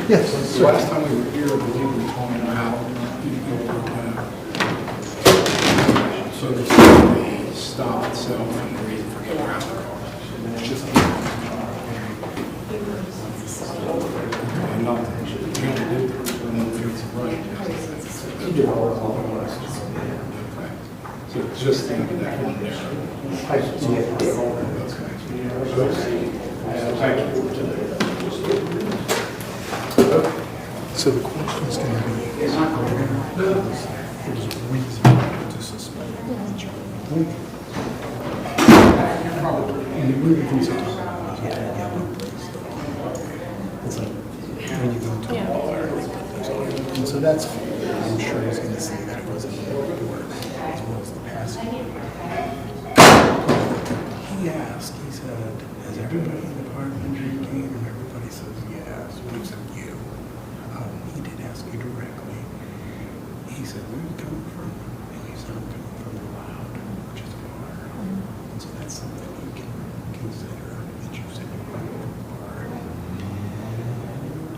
Yes. So last time we were here, I believe we pointed out, so the stop itself and the reason for getting around the car. It's just and not, you only did one fifty right. You did all the rest. Okay. So it's just the that one there. Thank you. So the question is going to be, it was reasonable to suspend the job. And one of the things that it's like when you go to a bar, and so that's fine. I'm sure he's going to say that it wasn't the door as well as the passenger. He asked, he said, has everybody in the car been drinking? And everybody says yes. He said, you. He did ask you directly. He said, where are you coming from? And you said, I'm coming from the Loud, which is a bar. And so that's something you can consider that you said you're going from the bar.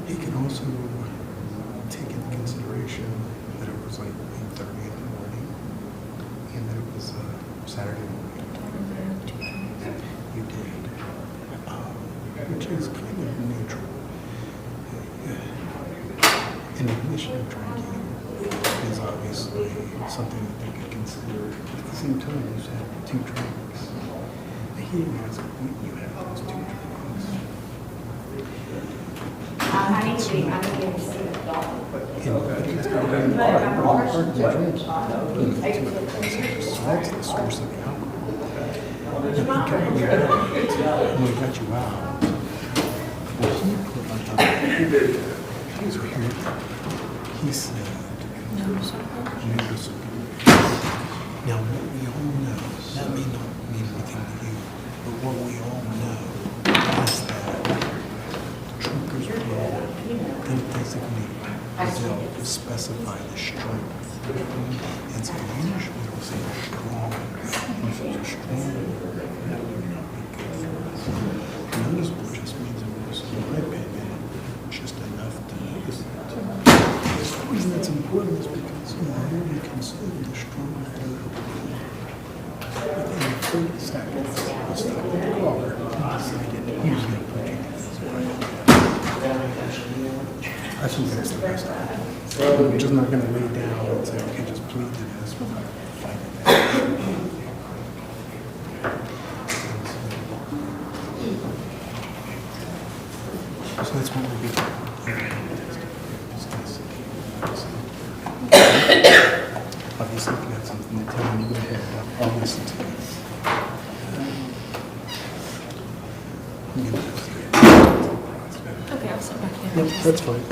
He can also take into consideration that it was like 8:30 in the morning and that it was Saturday morning. You did. Which is kind of neutral. An admission of drinking is obviously something that they could consider. At the same time, you had 2 drinks. He didn't ask when you had those 2 drinks. So that's the source of the alcohol. When we got you out, well, he put on top of he said, now what we all know, that may not mean anything to you, but what we all know is that truckers law didn't basically specify the strength. And so usually they'll say strong. And if it's a strong, that would not be good for us. Noticeable just means it was, in my opinion, just enough to notice it. The reason that's important is because you consider the strong within the third stack of the car and decided who's going to put you in this way. I think that's the best option. We're just not going to lay down and say, okay, just plead to this without fighting that. So that's what we'll be doing. Obviously, if you have something to tell me, go ahead. I'll listen to it. Okay, I'll sit back here. Yep, that's fine.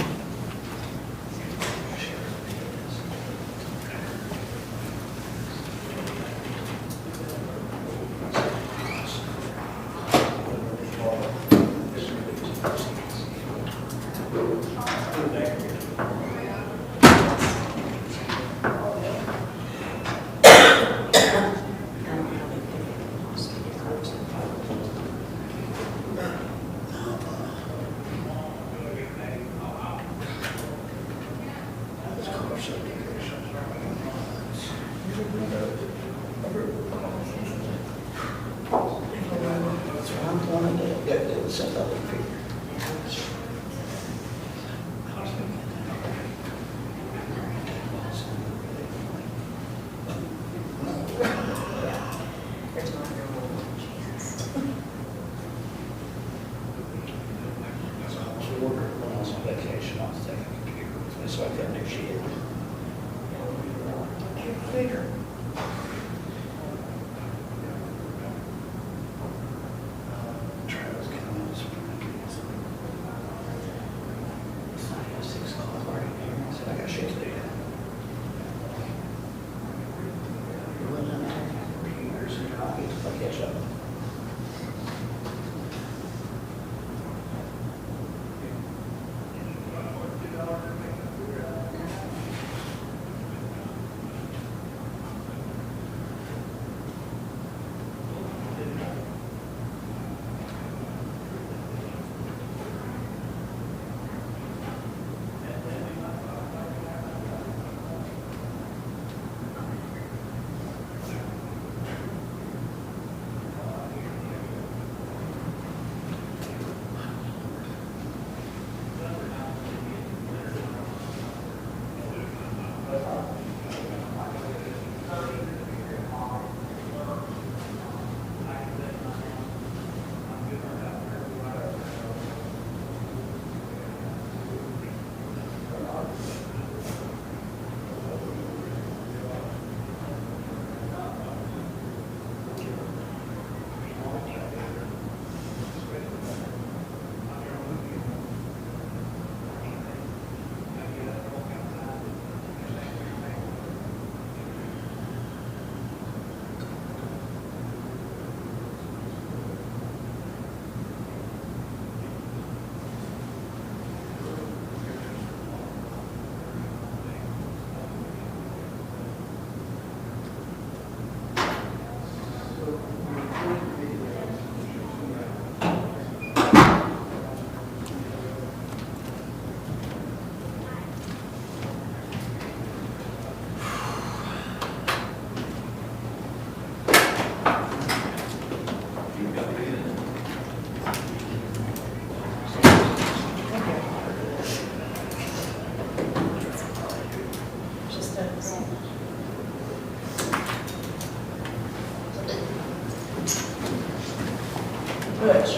Butch.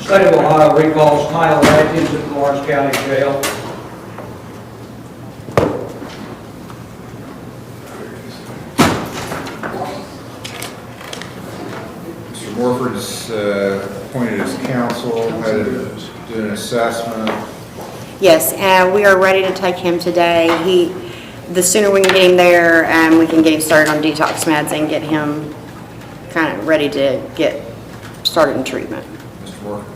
State of Ohio revolves title actions at the Lawrence County Jail. Mr. Morford is appointed as counsel, had to do an assessment. Yes, we are ready to take him today. The sooner we can get him there, we can get him started on detox meds and get him kind of ready to get started in treatment. Mr. Morford?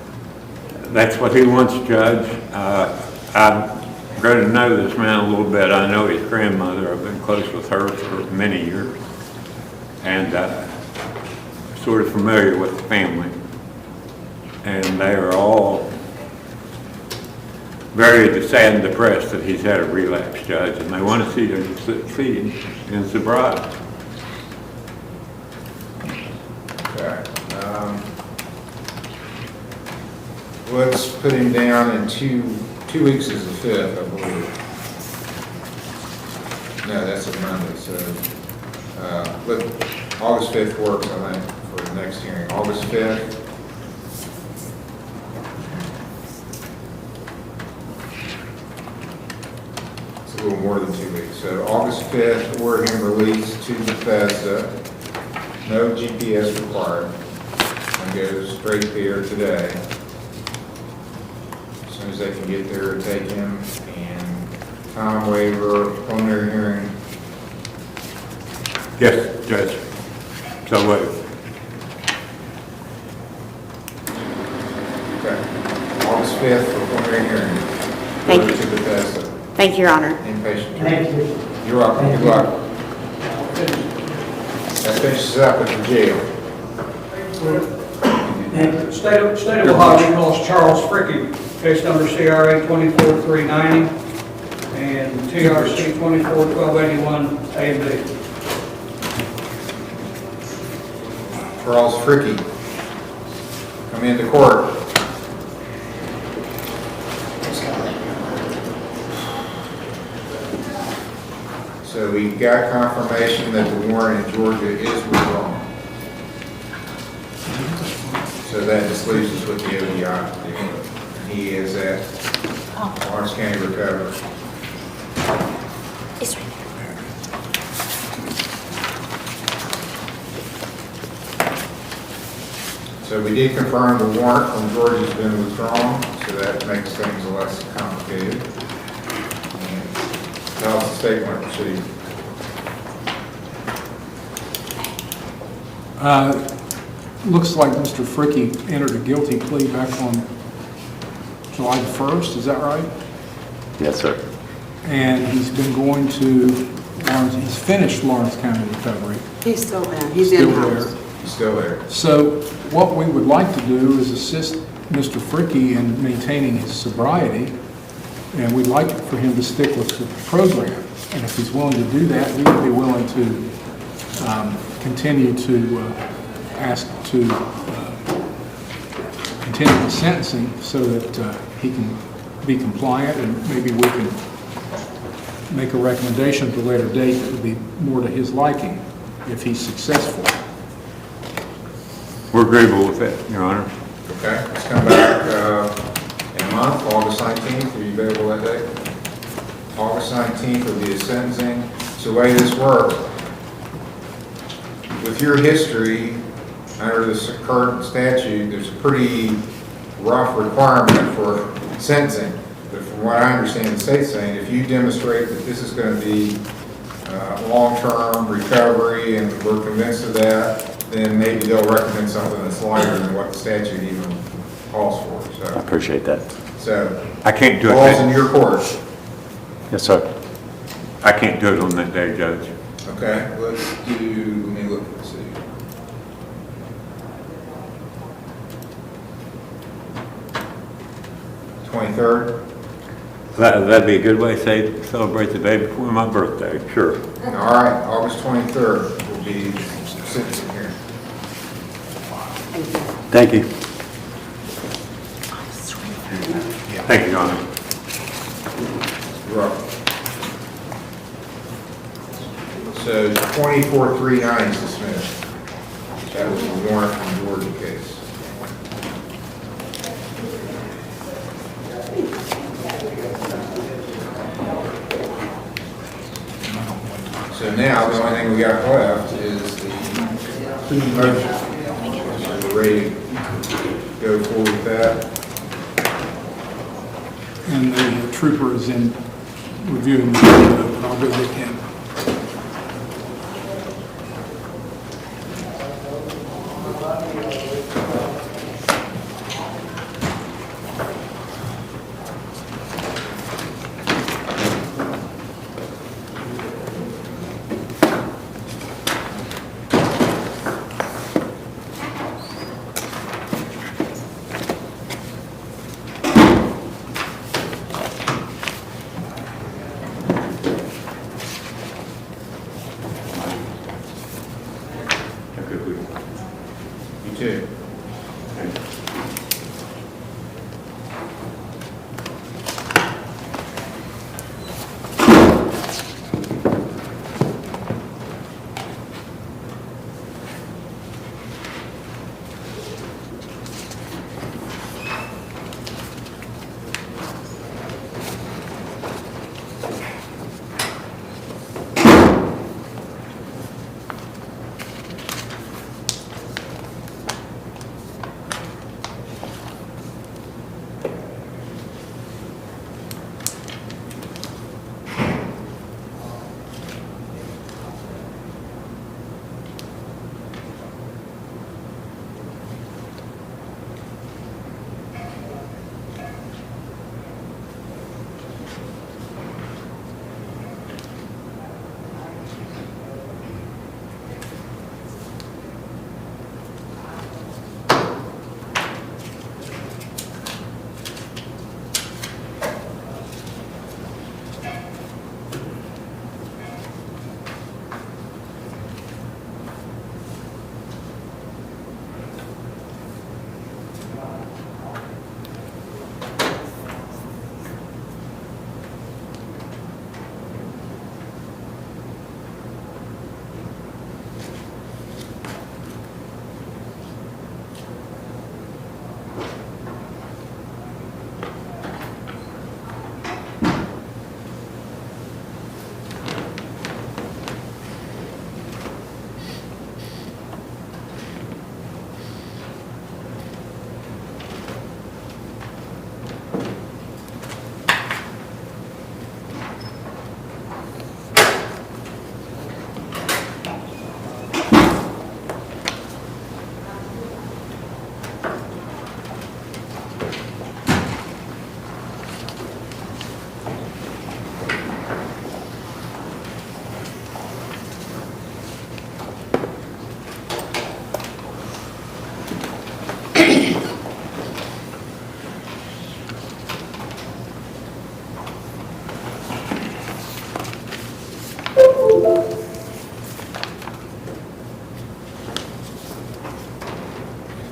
That's what he wants, Judge. I've grown to know this man a little bit. I know his grandmother. I've been close with her for many years, and sort of familiar with the family. And they are all very sad and depressed that he's had a relapse, Judge, and they want to see him succeed in sobriety. Okay. Let's put him down in 2 weeks is the 5th, I believe. No, that's a Monday, so August 5th works, I think, for the next hearing. August 5th. It's a little more than 2 weeks. So August 5th, order him released to Bethesda. No GPS required. And goes straight there today. As soon as they can get there, take him. And time waiver, preliminary hearing. Yes, Judge. So Okay. August 5th for preliminary hearing. Thank Order you. to Bethesda. Thank you, Your Honor. Inpatient. Thank you. You're welcome. Good luck. That finishes up at the jail. And State of Ohio recalls Charles Fricky, case number CRA 24390 and TRC 241281 A and B. Charles Fricky, come into court. So we got confirmation that the warrant in Georgia is withdrawn. So that just leaves us with the ODI. He is at Lawrence County Recovery. It's right there. So we did confirm the warrant from Georgia has been withdrawn, so that makes things less complicated. And how's the state want to proceed? Looks like Mr. Fricky entered a guilty plea back on July the 1st, is that right? Yes, sir. And he's been going to Lawrence, he's finished Lawrence County Recovery. He's still there. He's Still in-house. there. He's still there. So what we would like to do is assist Mr. Fricky in maintaining his sobriety, and we'd like for him to stick with the program. And if he's willing to do that, we would be willing to continue to ask to continue the sentencing so that he can be compliant, and maybe we can make a recommendation at a later date that would be more to his liking if he's successful. we're agreeable with that, Your Honor. Okay, let's come back in a month, August 19th. Are you available that day? August 19th will be the sentencing. So the way this works, with your history, under this current statute, there's a pretty rough requirement for sentencing. But from what I understand the state's saying, if you demonstrate that this is going to be long-term recovery and we're convinced of that, then maybe they'll recommend something that's lighter than what the statute even calls for. I So, appreciate that. I can't do it. ball's in your court. Yes, sir. I can't do it on that day, Judge. Okay, let's do, let me look and see. '23rd? That'd be a good way to celebrate the day before my birthday, sure. All right, August 23rd will be sentencing here. Thank you. Thank you, Your Honor. You're welcome. So 24-3-9 is dismissed. That was the warrant from the Georgia case. So now, the only thing we got left is the motion. So we're ready to go forward with that. And the trooper is in reviewing the video, and I'll go with him. You too.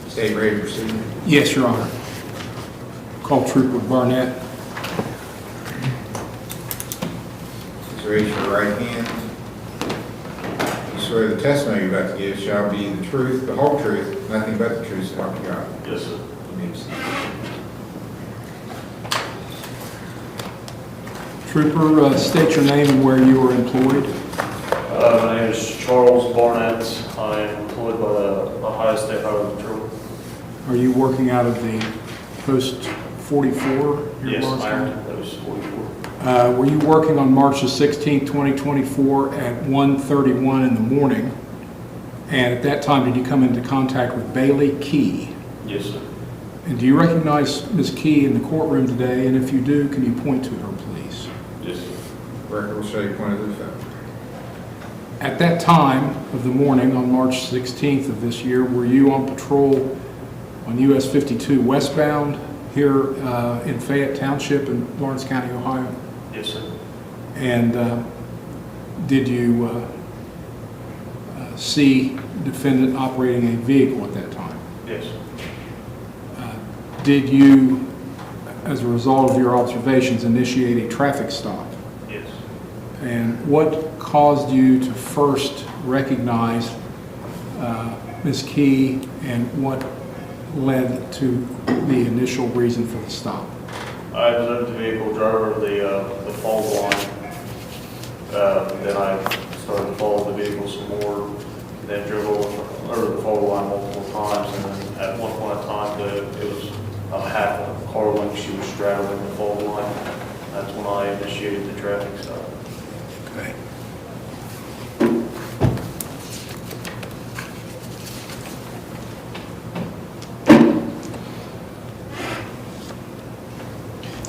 State ready to proceed. Yes, Your Honor. Call Trooper Barnett. Please raise your right hand. You swear the testimony you're about to give shall be the truth, the whole truth, nothing but the truth, so help you God. Yes, sir. You may proceed. Trooper, state your name and where you are employed. My name is Charles Barnett. I am employed by the Ohio State Highway Patrol. Are you working out of the post 44? here in Yes, Lawrence County? Ironton, that was 44. Were you working on March the 16th, 2024 at 1:31 in the morning? And at that time, did you come into contact with Bailey Key? Yes, sir. And do you recognize Ms. Key in the courtroom today? And if you do, can you point to her, please? Yes, sir. Record will show you pointed to the phone. At that time of the morning on March 16th of this year, were you on patrol on US 52 westbound here in Fayette Township in Lawrence County, Ohio? Yes, sir. And did you see defendant operating a vehicle at that time? Yes. Did you, as a result of your observations, initiate a traffic stop? Yes. And what caused you to first recognize Ms. Key and what led to the initial reason for the stop? I observed the vehicle, drove over the fog line. Then I started to follow the vehicle some more, then drove over the fog line multiple times, and then at one point in time, it was about half a car length she was straddling the fog line. That's when I initiated the traffic stop. Okay.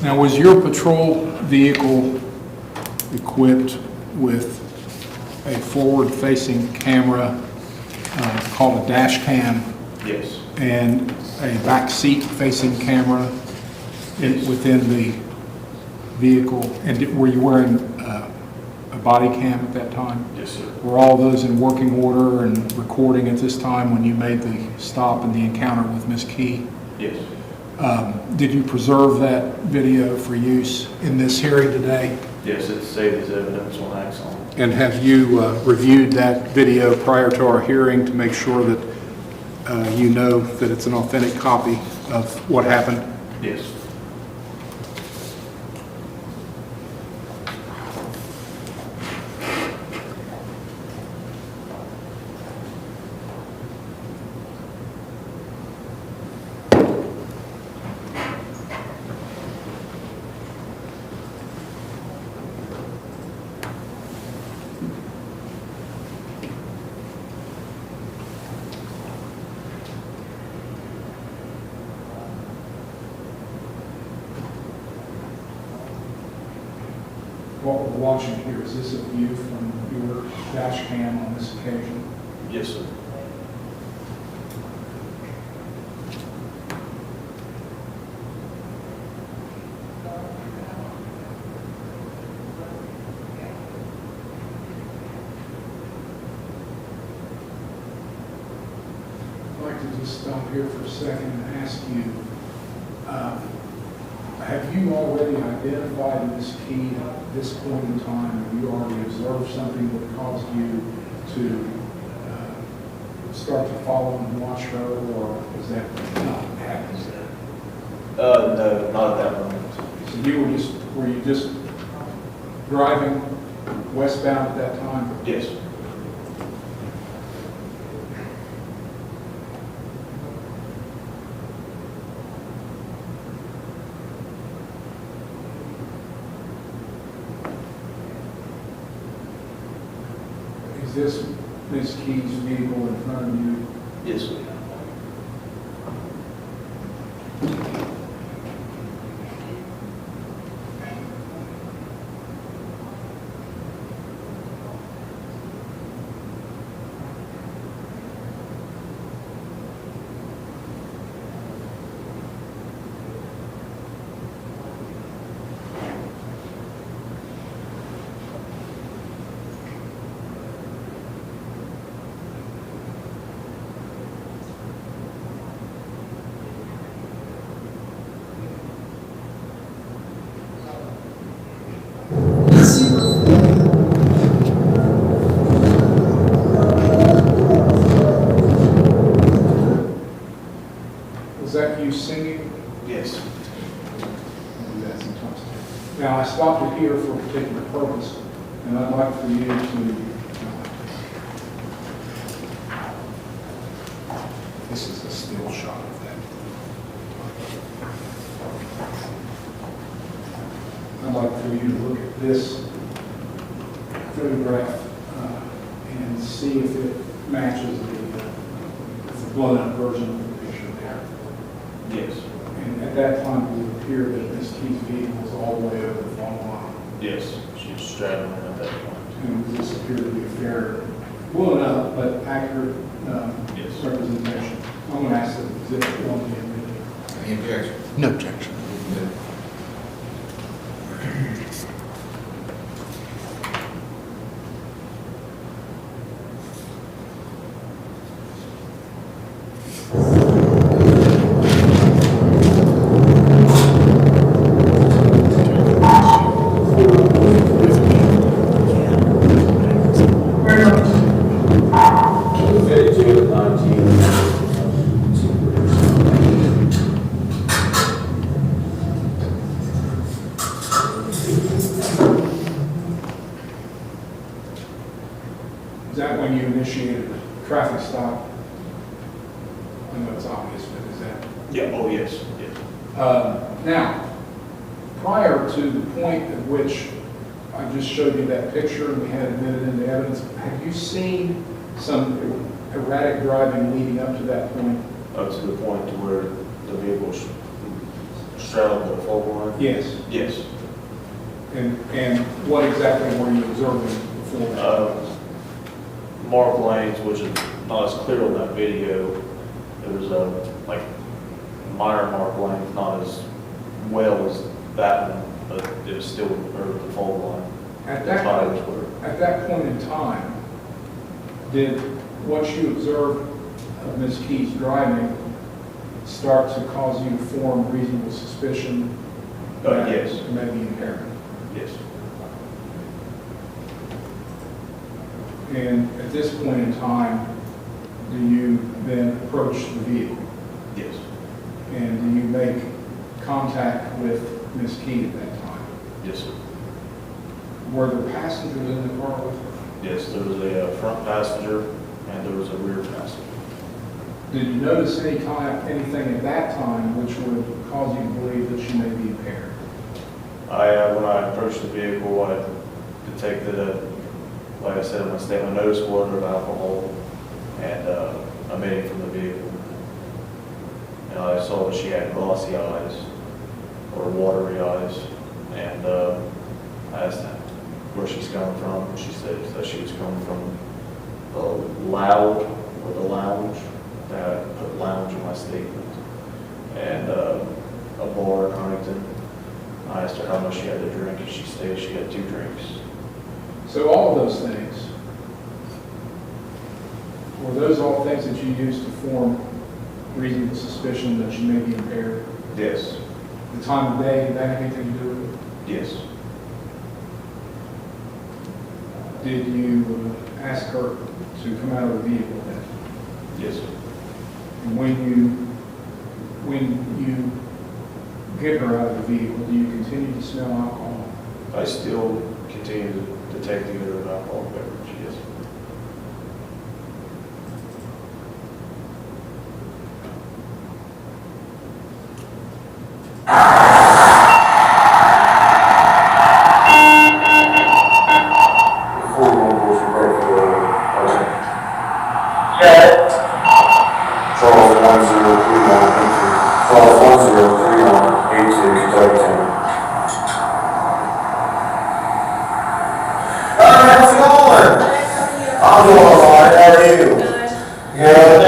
Now, was your patrol vehicle equipped with a forward-facing camera called a dash cam Yes. and a back seat-facing camera within the vehicle? And were you wearing a body cam at that time? Yes, sir. Were all those in working order and recording at this time when you made the stop and the encounter with Ms. Key? Yes. Did you preserve that video for use in this hearing today? Yes, it's saved as evidence on Axon. And have you reviewed that video prior to our hearing to make sure that you know that it's an authentic copy of what happened? Yes. What we're watching here, is this a view from your dash cam on this occasion? Yes, sir. I'd like to just stop here for a second and ask you, have you already identified Ms. Key at this point in time? Have you already observed something that caused you to start to follow and watch her, or is that not happening? No, not at that moment. So were you just driving westbound at that time? Yes. Is this Ms. Key's vehicle in front of you? Yes, sir. Was that you singing? Yes. I do that sometimes. Now, I stopped it here for a particular purpose, and I'd like for you to, this is a still shot of that. I'd like for you to look at this photograph and see if it matches the blown-up version of the picture there. Yes. And at that time, it would appear that Ms. Key's vehicle was all the way over the phone line. Yes. She was straddling at that point. And this appeared to be a fair, blown up, but accurate Yes. representation. I'm going to ask that exhibit one be admitted. Any objection? No objection. when you initiated the traffic stop? I know it's obvious, but is that? Yeah, oh, yes, yes. Now, prior to the point at which I just showed you that picture and we had admitted into evidence, have you seen some erratic driving leading up to that point? Up to the point to where the vehicle straddled the fault line? Yes. Yes. And what exactly were you observing before that? Mark lanes, which is not as clear on that video. There was like minor mark lanes, not as well as that one, but it was still over the fault line. At The tires were. that point in time, did what you observed of Ms. Key's driving start to cause you to form reasonable suspicion that Yes. there may be impairment? Yes. And at this point in time, do you then approach the vehicle? Yes. And do you make contact with Ms. Key at that time? Yes, sir. Were there passengers in the car with her? Yes, there was a front passenger and there was a rear passenger. Did you notice anything at that time which would cause you to believe that she may be impaired? When I approached the vehicle, I detected like I said in my statement, noticeable odor of alcohol and emitting from the vehicle. And I saw that she had glossy eyes or watery eyes, and I asked her where she's coming from. She said that she was coming from the lounge. I put lounge in my statement, and a bar in Huntington. I asked her how much she had to drink, and she stated she had 2 drinks. So all of those things, were those all things that you used to form reasonable suspicion that she may be impaired? Yes. The time of day, did that have anything to do with it? Yes. Did you ask her to come out of the vehicle then? Yes. And when you get her out of the vehicle, do you continue to smell alcohol? I still continue to detect the odor of alcohol beverage, yes. Charles 103182, Kentucky 10. How's it going? I'm doing all right. How are you? Good.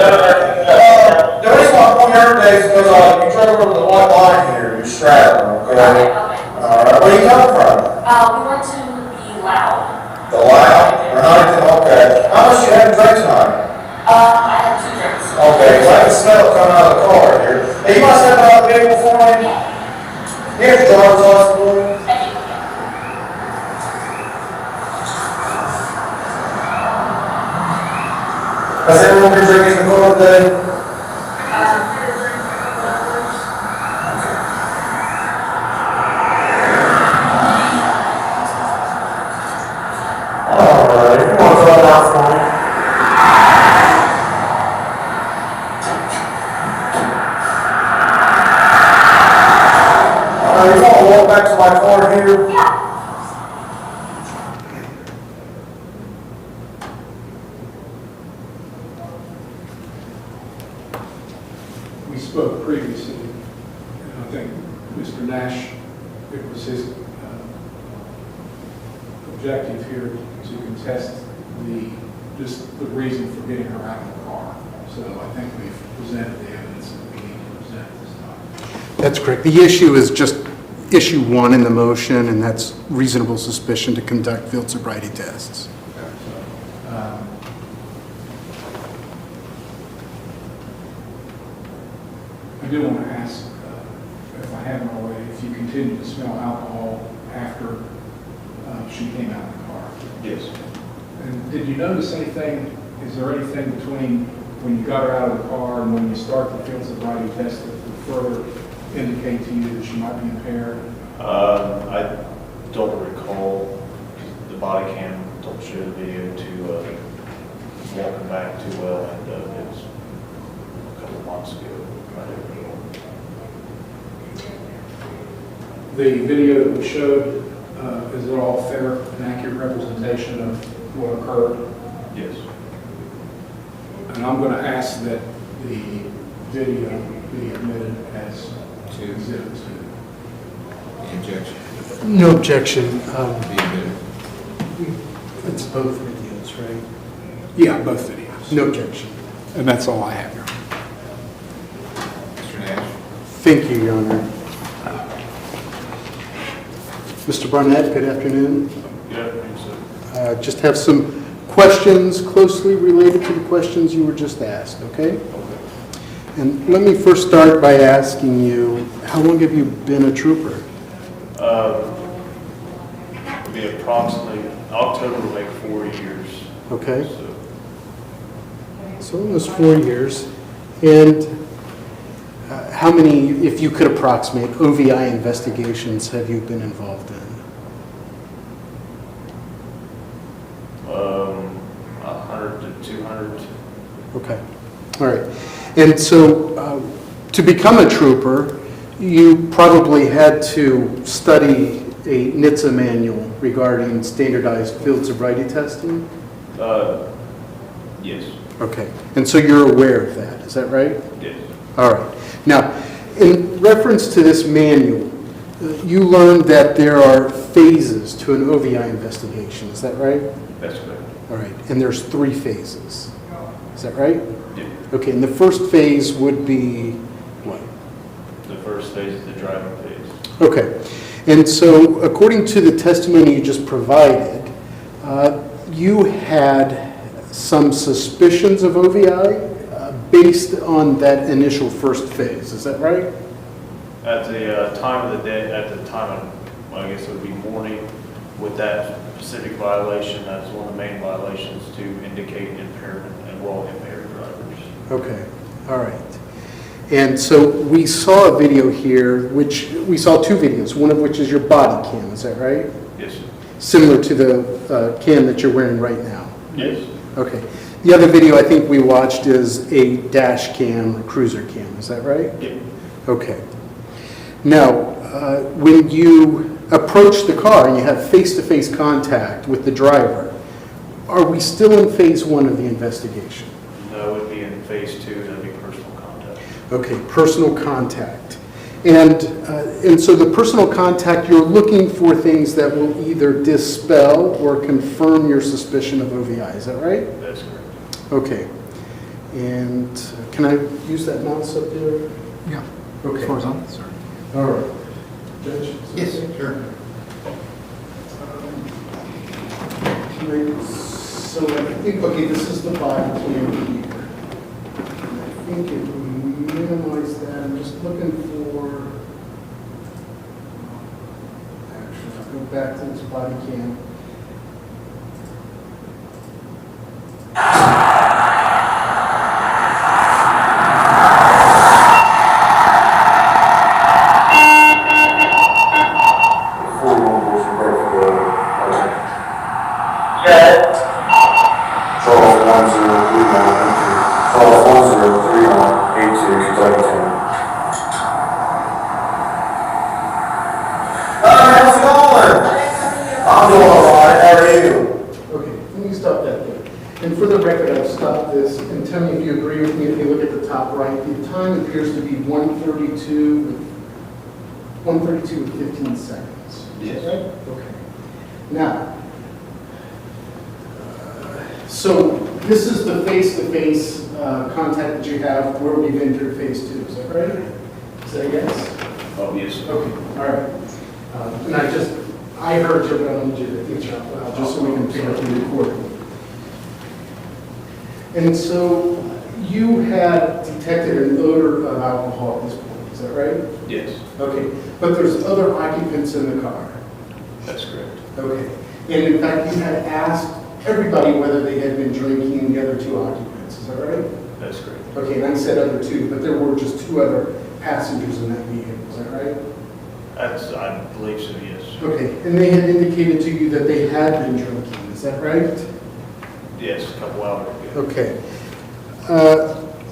The reason why I'm here today is because you drove over the white line here. You're straddling, okay? All right. Where you coming from? We went to the Loud. The Loud? Or Huntington? Okay. How much you had to drink tonight? I had 2 drinks. Okay, well, I can smell it coming out of the car here. Hey, you want to step out of the vehicle for me? Here's the driver's license for you. Thank you. Has everyone been drinking in the car today? Alright, you want to throw it out for me? You want to walk back to my car here? We spoke previously, and I think Mr. Nash, it was his objective here to contest just the reason for getting her out of the car. So I think we've presented the evidence that we need to present this time. That's correct. The issue is just issue 1 in the motion, and that's reasonable suspicion to conduct field sobriety tests. I do want to ask, if I haven't already, if you continue to smell alcohol after she came out of the car. Yes. And did you notice anything, is there anything between when you got her out of the car and when you start the field sobriety test that would further indicate to you that she might be impaired? I don't recall. The body cam don't show the video to walking back too well, and it was a couple months ago. Right there. The video that we showed, is it all fair and accurate representation of what occurred? Yes. And I'm going to ask that the video be admitted as Two. exhibit 2. Objection. No objection. Be admitted. It's both videos, right? Yeah, both videos. No objection. And that's all I have here. Mr. Nash? Thank you, Your Honor. Mr. Barnett, good afternoon. Yeah, I think so. Just have some questions closely related to the questions you were just asked, okay? And let me first start by asking you, how long have you been a trooper? It'll be approximately, October will make 4 years. Okay, So, so almost 4 years. And how many, if you could approximate, OVI investigations have you been involved in? 100 to 200. Okay, all right. And so to become a trooper, you probably had to study a NHTSA manual regarding standardized field sobriety testing? Yes. Okay, and so you're aware of that, is that right? Yes. All right. Now, in reference to this manual, you learned that there are phases to an OVI investigation, is that right? That's correct. All right, and there's 3 phases, is that right? Yeah. Okay, and the first phase would be what? The first phase is the driving phase. Okay, and so according to the testimony you just provided, you had some suspicions of OVI based on that initial first phase, is that right? At the time of the day, at the time of, well, I guess it would be morning, with that specific violation, that's one of the main violations to indicate impairment and impaired drivers. Okay, all right. And so we saw a video here, which we saw 2 videos, one of which is your body cam, is that right? Yes, sir. Similar to the cam that you're wearing right now. Yes. Okay. The other video I think we watched is a dash cam or cruiser cam, is that right? Yep. Okay. Now, when you approach the car and you have face-to-face contact with the driver, are we still in phase 1 of the investigation? That would be in phase 2, that'd be personal contact. Okay, personal contact. And so the personal contact, you're looking for things that will either dispel or confirm your suspicion of OVI, is that right? That's correct. Okay. And can I use that mouse up there? Yeah. Okay. As far as I'm concerned. All right. Judge? Yes, sure. So I think, okay, this is the body cam here. And I think if we minimize that, I'm just looking for, actually, I'll go back to this body cam. How's it going? I'm doing all right. How are you? Okay, let me stop that there. And for the record, I've stopped this, and tell me if you agree with me. If you look at the top right, the time appears to be 1:32 with 15 seconds. Yes. Is that right? Okay. Now, so this is the face-to-face contact that you have where we've entered phase 2. Is that right? Is that a yes? Oh, yes, sir. Okay, all right. And I heard you, but I need you to reach out loud, just so we can pick up the recording. And so you had detected an odor of alcohol at this point, is that right? Yes, Okay, but there's other occupants in the car. that's correct. Okay, and in fact, you had asked everybody whether they had been drinking the other 2 occupants, is that right? That's correct. Okay, and I said other 2, but there were just 2 other passengers in that vehicle, is that right? I believe so, yes. Okay, and they had indicated to you that they had been drinking, is that right? Yes, a couple hours ago. Okay.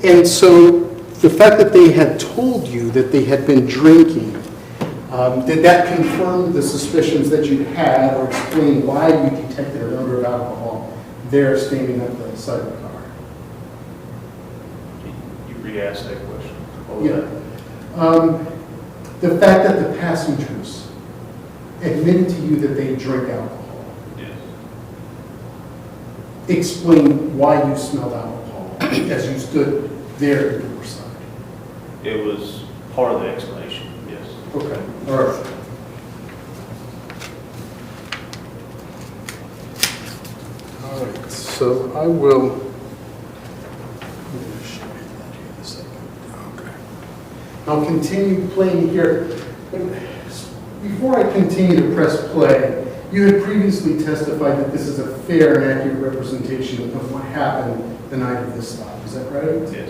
And so the fact that they had told you that they had been drinking, did that confirm the suspicions that you had or explain why you detected an odor of alcohol there standing at the side of the car? You re-asked that question. What was Yeah. that? The fact that the passengers admitted to you that they drank alcohol, Yes. explain why you smelled alcohol as you stood there at the door side. It was part of the explanation, yes. Okay, all right. All right, so I will. I'll continue playing here. Before I continue to press play, you had previously testified that this is a fair and accurate representation of what happened the night of this stop. Is that right? Yes.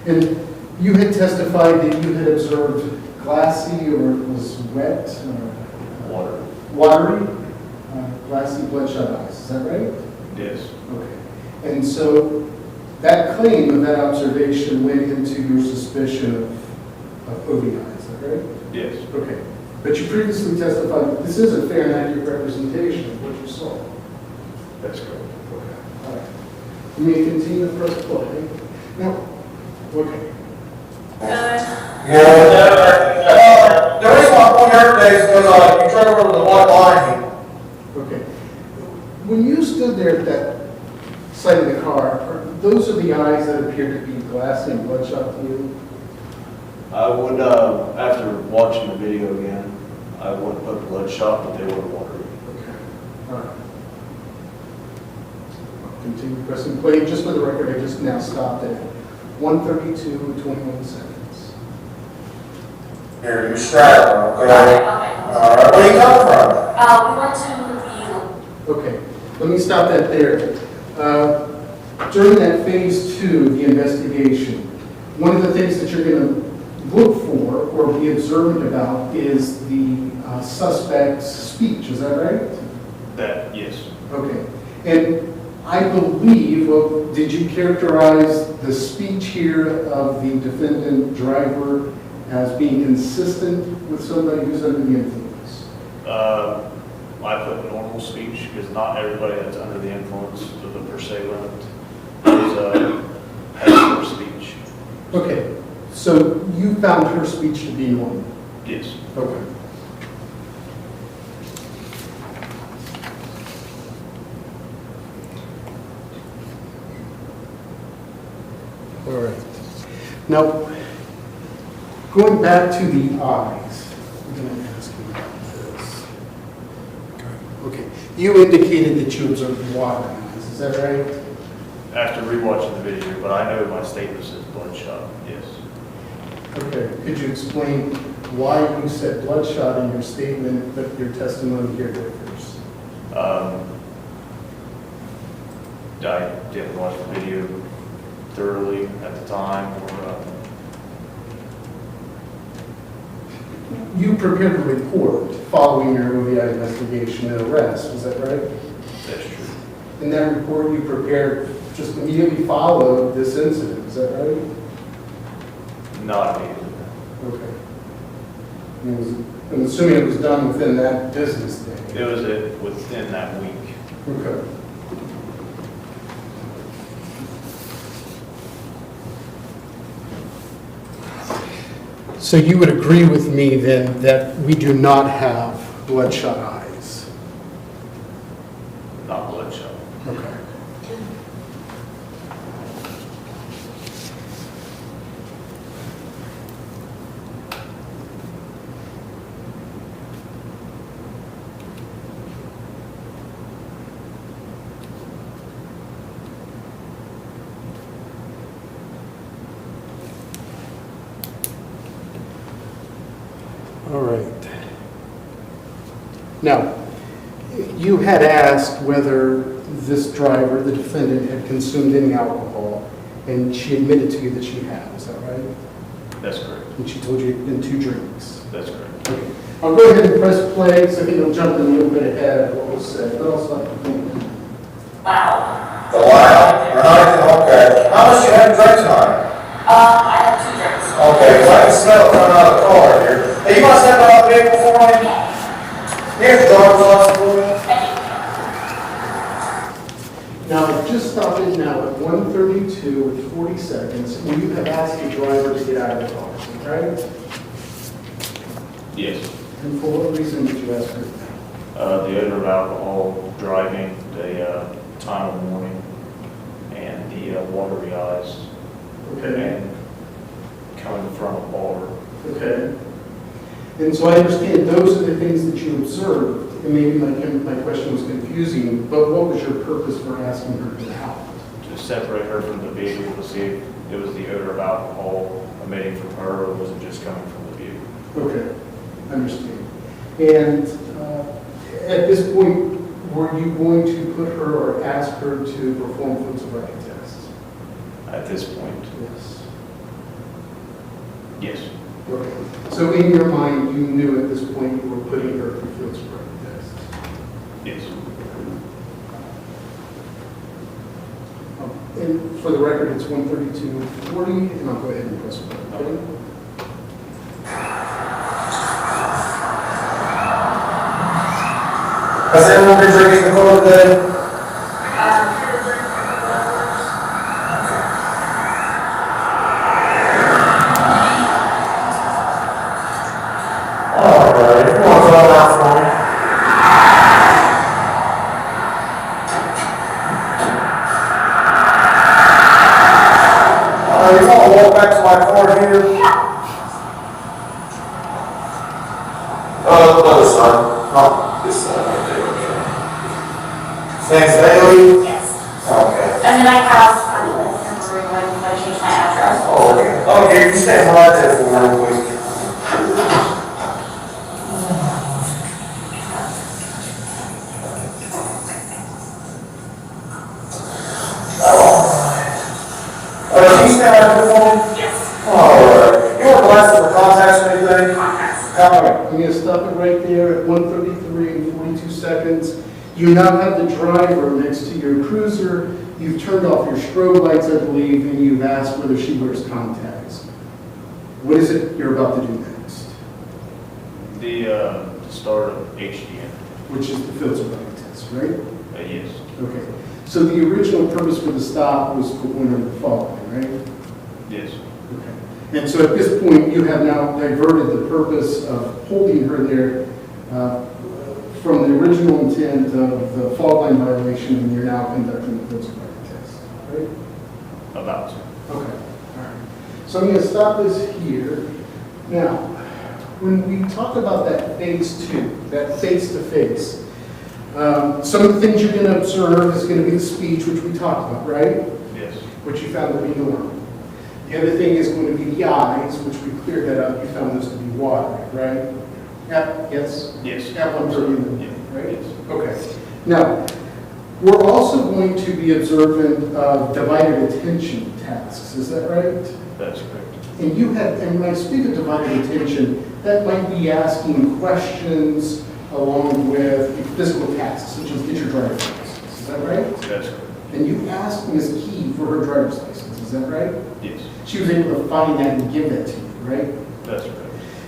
And you had testified that you had observed glassy or it was wet, Water. watery, glassy bloodshot eyes. Is that right? Yes. Okay. And so that claim of that observation went into your suspicion of OVI. Is that right? Yes. Okay. But you previously testified that this is a fair and accurate representation of what you saw. That's correct. Okay. All right. You may continue to press play. Now, okay. The reason why I'm going here today is because you drove over the white line here. Okay. When you stood there at that side of the car, those are the eyes that appear to be glassy and bloodshot to you? I would, after watching the video again, I wouldn't put bloodshot, but they were watery. Okay. All right. I'll continue pressing play. Just for the record, I just now stopped at 1:32 and 21 seconds. Here, you're strapped, okay? Okay. All right, where you come from? We went to Okay, let me stop that there. During that phase 2 of the investigation, one of the things that you're going to look for or be observant about is the suspect's speech. Is that right? That, yes. Okay. And I believe, well, did you characterize the speech here of the defendant driver as being consistent with somebody who's under the influence? I put normal speech because not everybody that's under the influence of the per se limit has poor speech. Okay, so you found her speech to be normal? Yes. Okay. All right. Now, going back to the eyes, I'm going to ask you about this. Okay. You indicated that you observed water eyes, is that right? After rewatching the video, but I know my statement says bloodshot, yes. Okay. Could you explain why you said bloodshot in your statement, but your testimony here differs? I didn't watch the video thoroughly at the time, or You prepared a report following your OVI investigation and arrest, is that right? that's true. In that report you prepared just immediately followed this incident, is that right? Not immediately. Okay. I'm assuming it was done within that business day. It was within that week. Okay. So you would agree with me then that we do not have bloodshot eyes? Not bloodshot. Okay. All right. Now, you had asked whether this driver, the defendant, had consumed any alcohol, and she admitted to you that she had. Is that right? That's correct. And she told you in 2 drinks. That's correct. Okay. I'll go ahead and press play, so I think I'll jump in a little bit ahead of what was said, but I'll stop the thing. Wow. The light, or not even, okay. How much you had to drink tonight? I had 2 drinks. Okay, because I can smell it coming out of the car here. Hey, you want to step out the vehicle for me? Here's the driver's license for me. Now, I've just stopped it now at 1:32 with 40 seconds, and you have asked the driver to get out of the car, right? Yes. And for what reason did you ask her? The odor of alcohol, driving, the time of morning, and the watery eyes, Okay, and coming from a bar. okay. And so I understand those are the things that you observed, and maybe my question was confusing, but what was your purpose for asking her to get out? To separate her from the vehicle to see if it was the odor of alcohol emitting from her, or was it just coming from the vehicle? Okay, understand. And at this point, were you going to put her or ask her to perform foot sobriety tests? At this point, Yes. yes. Okay. So in your mind, you knew at this point you were putting her through field sobriety tests? Yes. And for the record, it's 1:32:40, and I'll go ahead and press play. Okay? Has anyone been drinking the car today? All right, come on, throw it out for me. You want to walk back to my car here? Other side. Oh, this side right there, okay. Thanks, Bailey? Yes. Okay. And then I have, I live in Peru, and I changed my address. Oh, okay. Okay, you stand right there for me real quick. Can you stand right there for me? Yes. All right. You want glasses or contacts or anything? Contacts. All right, I'm going to stop it right there at 1:33 and 42 seconds. You now have the driver next to your cruiser. You've turned off your strobe lights, I believe, and you've asked whether she wears contacts. What is it you're about to do next? The start of HDM. Which is the field sobriety test, right? Yes. Okay. So the original purpose for the stop was for one of the following, right? Yes. Okay. And so at this point, you have now diverted the purpose of holding her there from the original intent of the fault line violation, and you're now conducting the field sobriety test, right? About to. Okay. All right. So I'm going to stop this here. Now, when we talk about that phase 2, that face-to-face, some of the things you're going to observe is going to be the speech, which we talked about, right? Yes. Which you found to be normal. The other thing is going to be the eyes, which we cleared that up. You found those to be watery, right? Yep. Yes? Yes. At 1:30 in the Yeah. morning, right? Yes. Okay. Now, we're also going to be observant of divided attention tasks. Is that right? That's correct. And you have, and when I speak of divided attention, that might be asking questions along with physical tasks, such as get your driver's license. Is that right? That's correct. And you asked Ms. Key for her driver's license. Is that right? Yes. She was able to find that and give that to you, right? That's correct.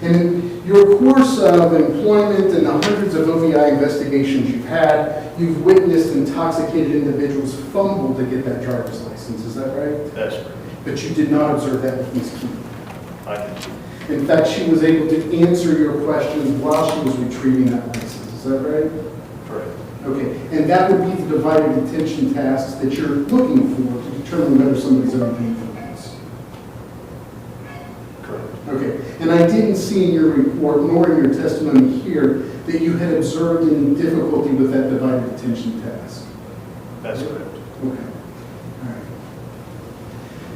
And in your course of employment and the hundreds of OVI investigations you've had, you've witnessed intoxicated individuals fumble to get that driver's license. Is that right? That's correct. But you did not observe that with Ms. Key. I can. In fact, she was able to answer your questions while she was retrieving that license. Is that right? Correct. Okay. And that would be the divided attention tasks that you're looking for to determine whether somebody's under the influence. Correct. Okay. And I didn't see in your report, nor in your testimony here, that you had observed any difficulty with that divided attention task. That's correct. Okay. All right.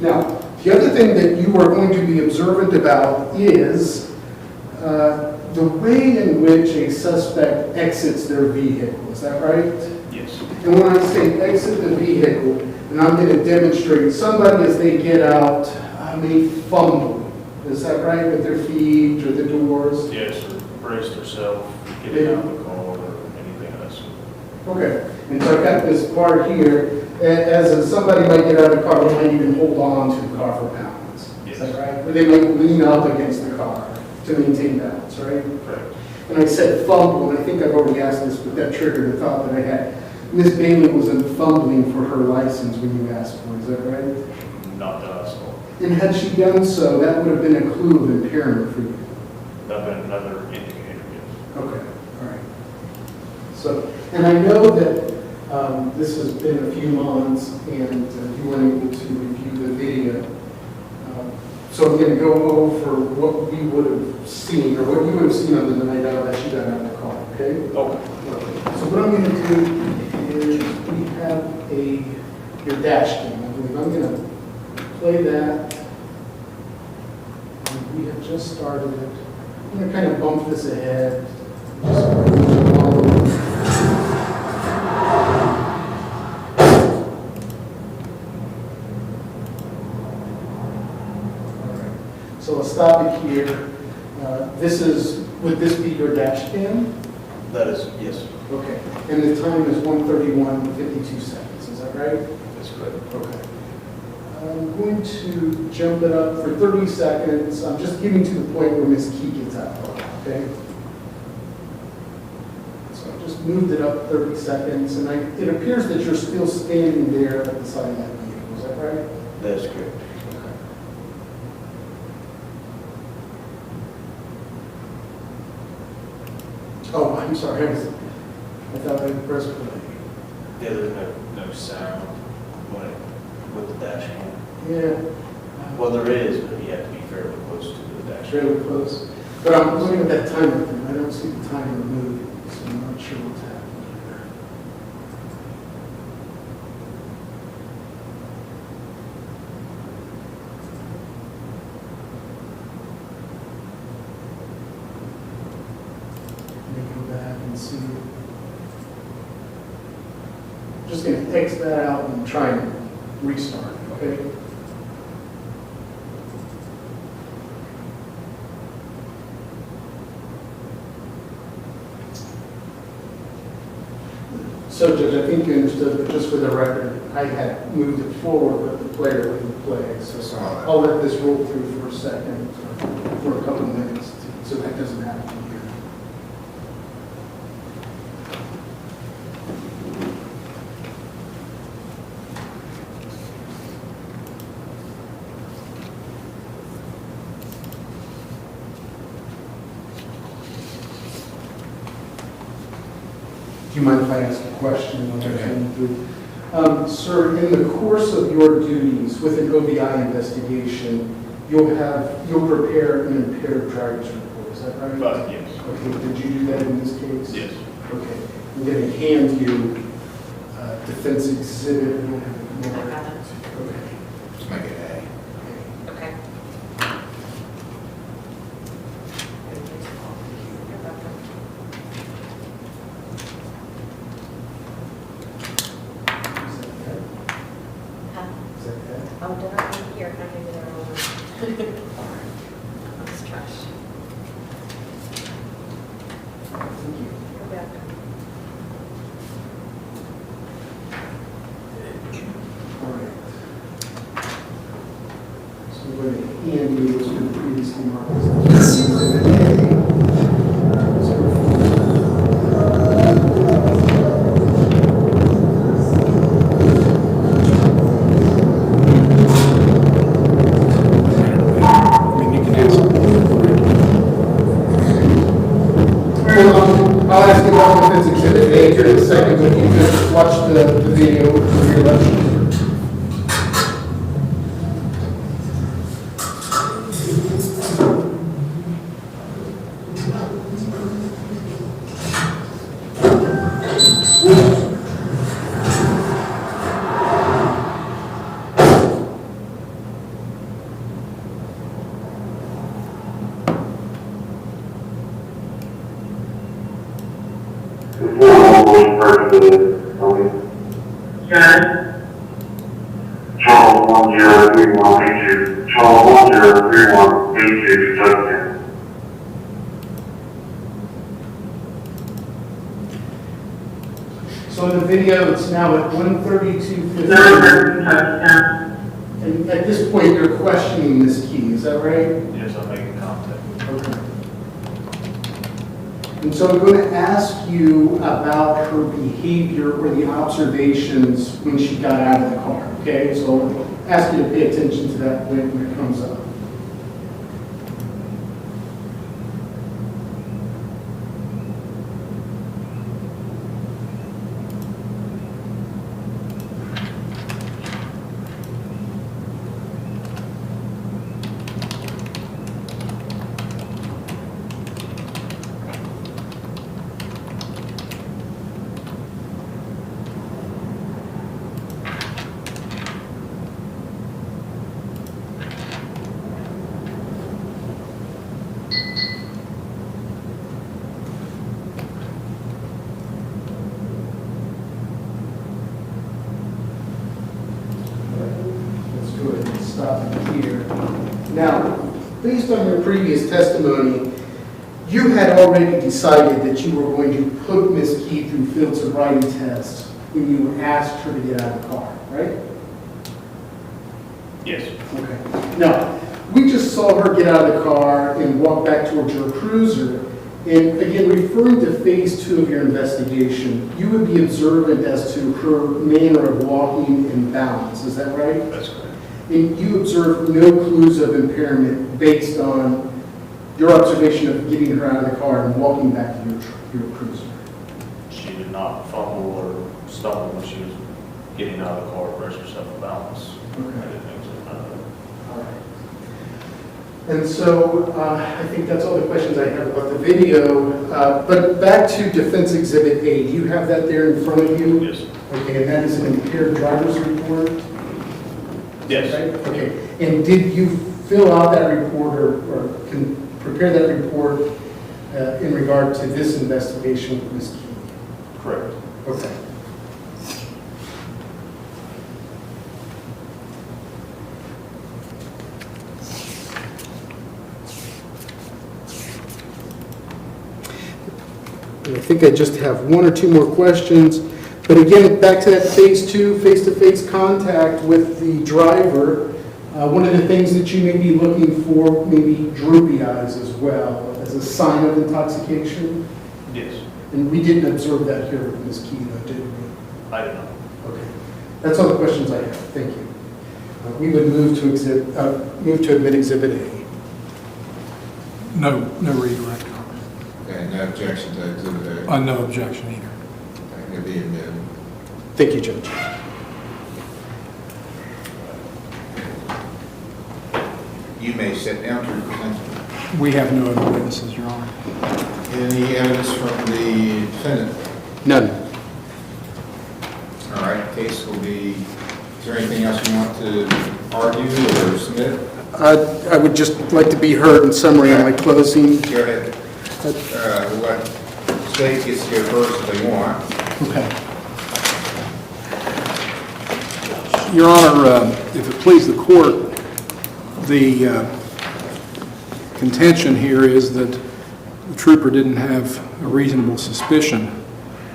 Now, the other thing that you are going to be observant about is the way in which a suspect exits their vehicle. Is that right? Yes. And when I say exit the vehicle, and I'm going to demonstrate, somebody as they get out may fumble. Is that right? With their feet or the doors? Yes, or brace herself, getting out of the car, or anything of that sort. Okay. And so I've got this part here as somebody might get out of the car, they might even hold on to the car for balance. Is that right? Or they might lean up against the car to maintain balance, right? Correct. And I said fumble, and I think I've already asked this, but that triggered the thought that I had. Ms. Bailey wasn't fumbling for her license when you asked for it, is that right? Not that I saw. And had she done so, that would have been a clue of impairment for you. That'd been another indicator, yes. Okay, all right. So, and I know that this has been a few months, and you weren't able to review the video. So I'm going to go over what we would have seen, or what you would have seen on the night out that you got out of the car, okay? Okay. So what I'm going to do is we have your dash cam. I believe I'm going to play that. And we have just started it. I'm going to kind of bump this ahead. So I'll stop it here. Would this be your dash cam? That is, yes, Okay. And the time is 1:31:52 seconds, is that right? that's correct. Okay. I'm going to jump it up for 30 seconds. I'm just getting to the point where Ms. Key gets out, okay? So I just moved it up 30 seconds, and it appears that you're still standing there at the side of that vehicle, is that right? That's correct. Oh, I'm sorry, I thought I had pressed play. Yeah, there's no sound with the dash cam. Yeah, Well, there is, but you have to be fairly close to the dash cam. fairly close. But I'm looking at that timer thing, I don't see the timer moving, so I'm not sure what's happening here. Let me go back and see. I'm just going to X that out and try and restart it, okay? So, Judge, I think you understood, but just for the record, I had moved it forward, but the player wouldn't play. So Saw that. I'll let this roll through for a second, for a couple of minutes, so that doesn't happen here. Do you mind if I ask a question when they're coming through? Sir, in the course of your duties with an OBI investigation, you'll prepare an impaired driver's report, is that right? Yes. Okay, did you do that in this case? Yes. Okay, I'm going to hand you defense exhibit. I have it. Okay. Let's make it A. Okay. Is that okay? Oh, did I leave here? I think they're all. That's trash. Thank you. Go back. All right. So we're going to hand you what's been previously marked as Exhibit A. I mean, you can ask. Well, I'll ask you about defense exhibit A here in a second, but you can watch the video to your left. Charles 103182, Charles 103182, Justin. So so on the video, it's now at 1:32:50. And at this point, you're questioning Ms. Key, is that right? Yes, I'm making contact. Okay. And so I'm going to ask you about her behavior or the observations when she got out of the car, okay? So I'll ask you to pay attention to that when it comes up. Let's go ahead and stop it here. Now, based on your previous testimony, you had already decided that you were going to put Ms. Key through field sobriety tests when you asked her to get out of the car, right? Yes. Okay. Now, we just saw her get out of the car and walk back towards your cruiser. And again, referring to phase 2 of your investigation, you would be observant as to her manner of walking and balance. Is that right? That's correct. And you observed no clues of impairment based on your observation of getting her out of the car and walking back to your cruiser. She did not fumble or stumble when she was getting out of the car, press herself to balance. Okay. I didn't think so. All right. And so I think that's all the questions I have about the video. But back to Defense Exhibit A. Do you have that there in front of you? Yes. Okay, and that is an impaired driver's report? Yes. Right? Okay. And did you fill out that report or prepare that report in regard to this investigation with Ms. Key? Correct. Okay. And I think I just have one or two more questions. But again, back to that phase 2, face-to-face contact with the driver. One of the things that you may be looking for, maybe droopy eyes as well, as a sign of intoxication. Yes. And we didn't observe that here with Ms. Key, though, did we? I did not. Okay. That's all the questions I have. Thank you. We would move to admit Exhibit A. No redirect. Okay, no objection to Exhibit A. No objection either. It'll be admitted. Thank you, Judge. You may sit down to present. We have no other witnesses, Your Honor. Any evidence from the defendant? None. All right, case will be, is there anything else you want to argue or submit? I would just like to be heard in summary on my closing. Go ahead. What state gets to go first if they want. Okay. Your Honor, if it please the court, the contention here is that the trooper didn't have a reasonable suspicion.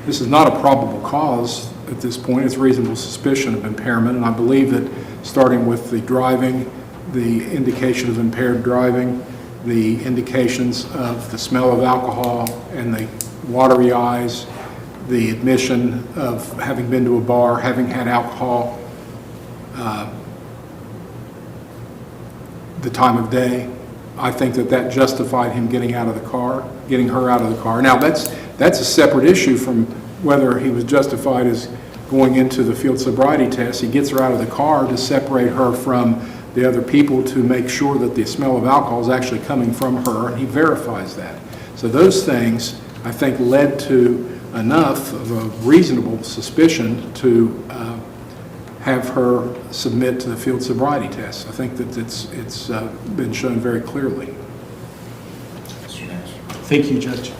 This is not a probable cause at this point. It's reasonable suspicion of impairment, and I believe that starting with the driving, the indication of impaired driving, the indications of the smell of alcohol and the watery eyes, the admission of having been to a bar, having had alcohol, the time of day, I think that justified him getting out of the car, getting her out of the car. Now, that's a separate issue from whether he was justified as going into the field sobriety test. He gets her out of the car to separate her from the other people to make sure that the smell of alcohol is actually coming from her, and he verifies that. So those things, I think, led to enough of a reasonable suspicion to have her submit to the field sobriety test. I think that it's been shown very clearly. Thank you, Judge.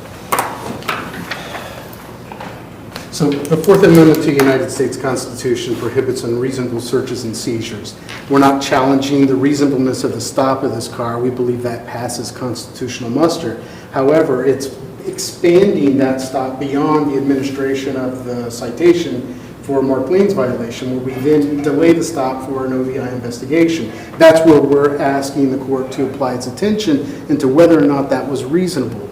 So the Fourth Amendment to the United States Constitution prohibits unreasonable searches and seizures. We're not challenging the reasonableness of the stop of this car. We believe that passes constitutional muster. However, it's expanding that stop beyond the administration of the citation for Mark Lane's violation, where we then delay the stop for an OVI investigation. That's where we're asking the court to apply its attention into whether or not that was reasonable.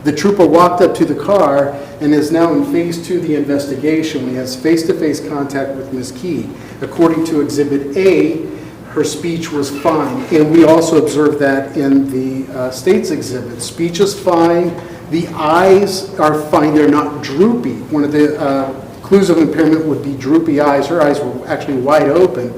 The trooper walked up to the car and is now in phase 2 of the investigation when he has face-to-face contact with Ms. Key. According to Exhibit A, her speech was fine, and we also observed that in the state's exhibit. Speech is fine, the eyes are fine, they're not droopy. One of the clues of impairment would be droopy eyes. Her eyes were actually wide open.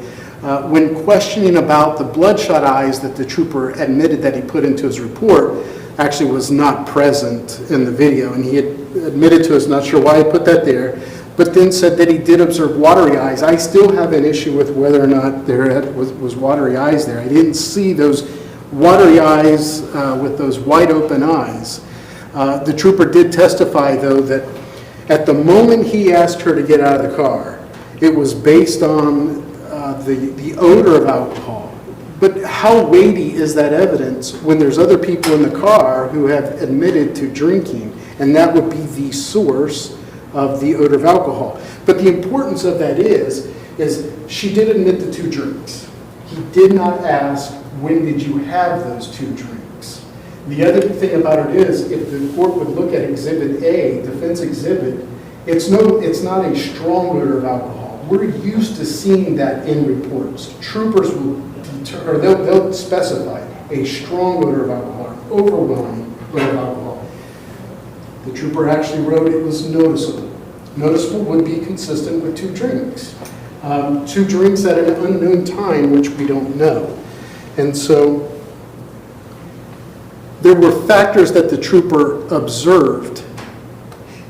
When questioning about the bloodshot eyes that the trooper admitted that he put into his report, actually was not present in the video, and he had admitted to us, not sure why he put that there, but then said that he did observe watery eyes. I still have an issue with whether or not there was watery eyes there. I didn't see those watery eyes with those wide open eyes. The trooper did testify, though, that at the moment he asked her to get out of the car, it was based on the odor of alcohol. But how weighty is that evidence when there's other people in the car who have admitted to drinking, and that would be the source of the odor of alcohol? But the importance of that is she did admit to 2 drinks. He did not ask, when did you have those 2 drinks? The other thing about it is, if the court would look at Exhibit A, defense exhibit, it's not a strong odor of alcohol. We're used to seeing that in reports. Troopers will they'll specify a strong odor of alcohol, an overwhelming odor of alcohol. The trooper actually wrote it was noticeable. Noticeable would be consistent with 2 drinks. 2 drinks at an unknown time, which we don't know. And so there were factors that the trooper observed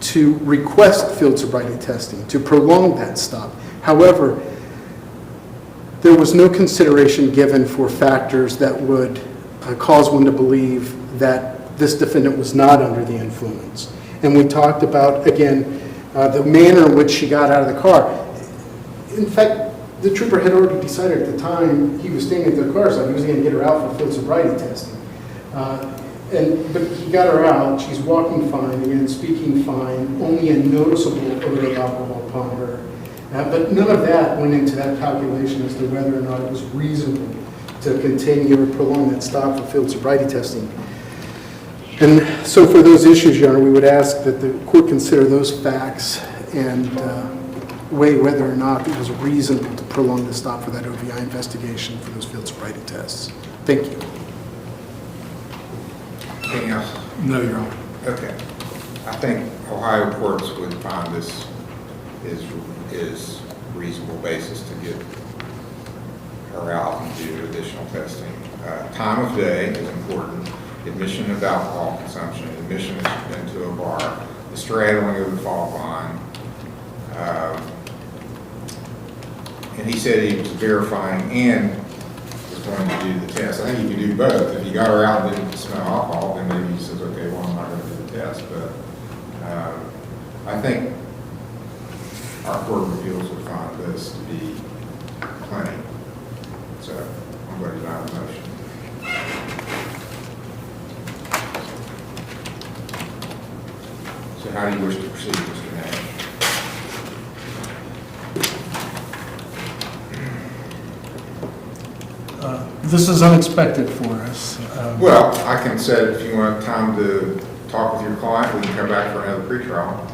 to request field sobriety testing, to prolong that stop. However, there was no consideration given for factors that would cause one to believe that this defendant was not under the influence. And we talked about, again, the manner in which she got out of the car. In fact, the trooper had already decided at the time he was staying at the car, so he was going to get her out for field sobriety testing. But he got her out. She's walking fine, again, speaking fine, only a noticeable odor of alcohol upon her. But none of that went into that calculation as to whether or not it was reasonable to continue or prolong that stop for field sobriety testing. And so for those issues, Your Honor, we would ask that the court consider those facts and weigh whether or not it was reasonable to prolong the stop for that OVI investigation for those field sobriety tests. Thank you. Anything else? No, Your Honor. Okay. I think Ohio courts would find this is reasonable basis to get her out and do additional testing. Time of day is important. Admission of alcohol consumption, admission into a bar, the straddling of the fault line. And he said he was verifying and was going to do the test. I think you could do both. If you got her out and didn't smell alcohol, then maybe he says, okay, well, I'm not going to do the test. But I think our Court of Appeals would find this to be plenty. So I'm going to deny the motion. So how do you wish to proceed, Mr. Nash? This is unexpected for us. Well, I can set, if you want time to talk with your client, we can come back for another pretrial.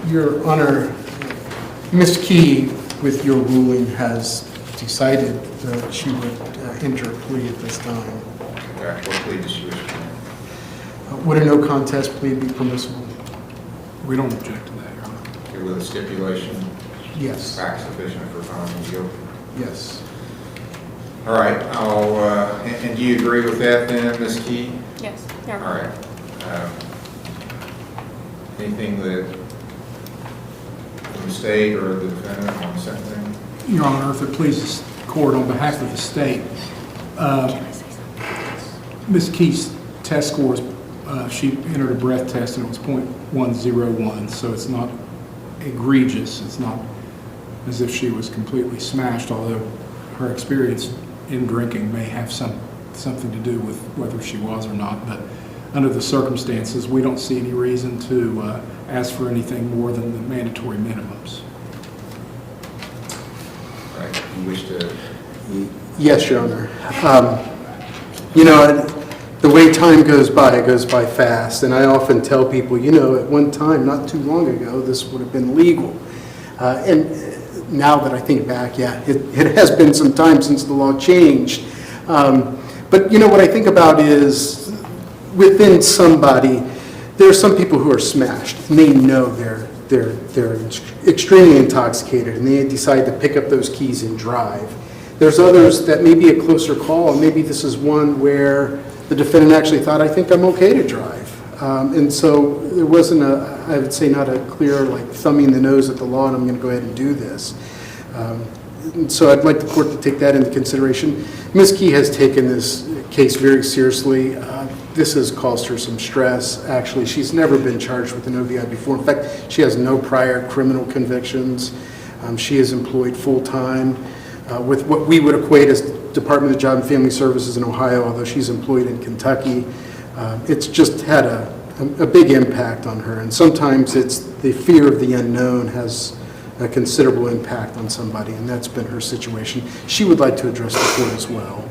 Your Honor, Ms. Key, with your ruling, has decided that she would enter a plea at this time. What plea does she wish to? Would a no contest plea be permissible? We don't object to that, Your Honor. Okay, with a stipulation, Yes. facts sufficient for finding guilty. Yes. All right, and do you agree with that then, Ms. Key? Yes. All right. Anything that from the state or the defendant on something? Your Honor, if it pleases the court, on behalf of the state, Ms. Key's test score is She entered a breath test and it was .101, so it's not egregious. It's not as if she was completely smashed, although her experience in drinking may have something to do with whether she was or not. But under the circumstances, we don't see any reason to ask for anything more than the mandatory minimums. Right, you wish to, Yes, Your Honor. You know, the way time goes by, it goes by fast. And I often tell people, you know, at one time, not too long ago, this would have been legal. And now that I think back, yeah, it has been some time since the law changed. But, you know, what I think about is within somebody, there are some people who are smashed. And they know they're extremely intoxicated, and they decide to pick up those keys and drive. There's others that may be a closer call, and maybe this is one where the defendant actually thought, I think I'm okay to drive. And so there wasn't I would say not a clear like thumbing the nose at the law and I'm going to go ahead and do this. And so I'd like the court to take that into consideration. Ms. Key has taken this case very seriously. This has caused her some stress. Actually, she's never been charged with an OVI before. In fact, she has no prior criminal convictions. She is employed full-time with what we would equate as Department of Job and Family Services in Ohio, although she's employed in Kentucky. It's just had a big impact on her, and sometimes it's the fear of the unknown has a considerable impact on somebody, and that's been her situation. She would like to address the court as well.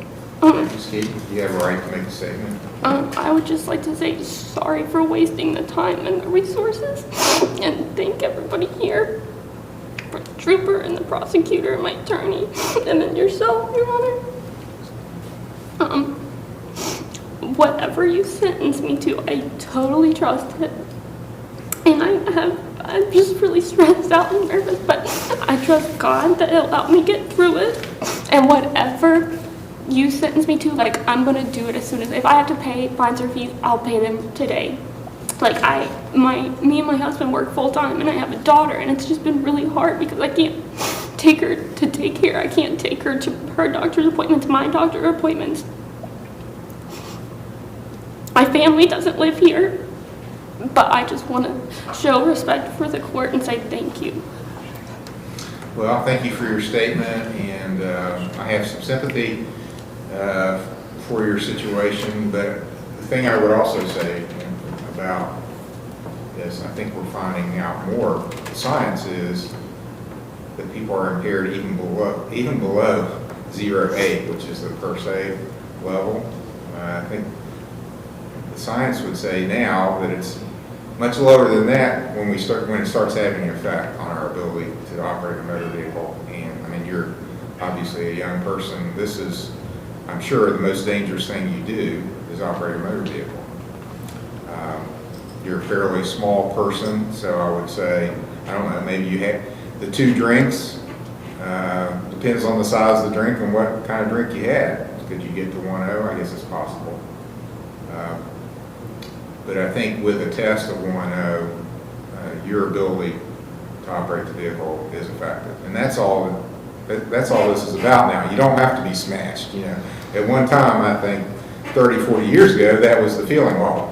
Ms. Key, you have a right to make a statement. I would just like to say sorry for wasting the time and the resources, and thank everybody here, for the trooper and the prosecutor and my attorney, and then yourself, Your Honor. Whatever you sentence me to, I totally trust it. And I'm just really stressed out and nervous, but I trust God that He'll help me get through it. And whatever you sentence me to, like, I'm gonna do it as soon as, if I have to pay fines or fees, I'll pay them today. Like, me and my husband work full time, and I have a daughter, and it's just been really hard because I can't take her to daycare. I can't take her to her doctor's appointments, my doctor appointments. My family doesn't live here, but I just want to show respect for the court and say thank you. Well, thank you for your statement, and I have some sympathy for your situation, but the thing I would also say about this, I think we're finding out more, the science is that people are impaired even below 0.8, which is the per se level. I think the science would say now that it's much lower than that when it starts having an effect on our ability to operate a motor vehicle. And I mean, you're obviously a young person. This is, I'm sure, the most dangerous thing you do is operate a motor vehicle. You're a fairly small person, so I would say, I don't know, maybe you had the 2 drinks. Depends on the size of the drink and what kind of drink you had. Could you get to 1.0? I guess it's possible. But I think with a test of 1.0, your ability to operate the vehicle is affected. And that's all this is about now. You don't have to be smashed. You know, at one time, I think 30, 40 years ago, that was the feeling. Well,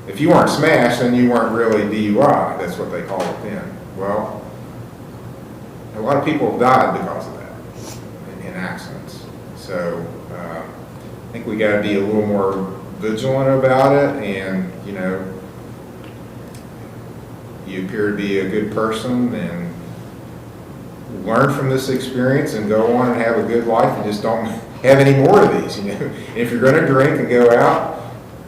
if you weren't smashed, then you weren't really DUI. That's what they call it then. Well, a lot of people have died because of that in accidents. So I think we got to be a little more vigilant about it, and you know, you appear to be a good person, and learn from this experience and go on and have a good life, and just don't have any more of these. You know, if you're going to drink and go out,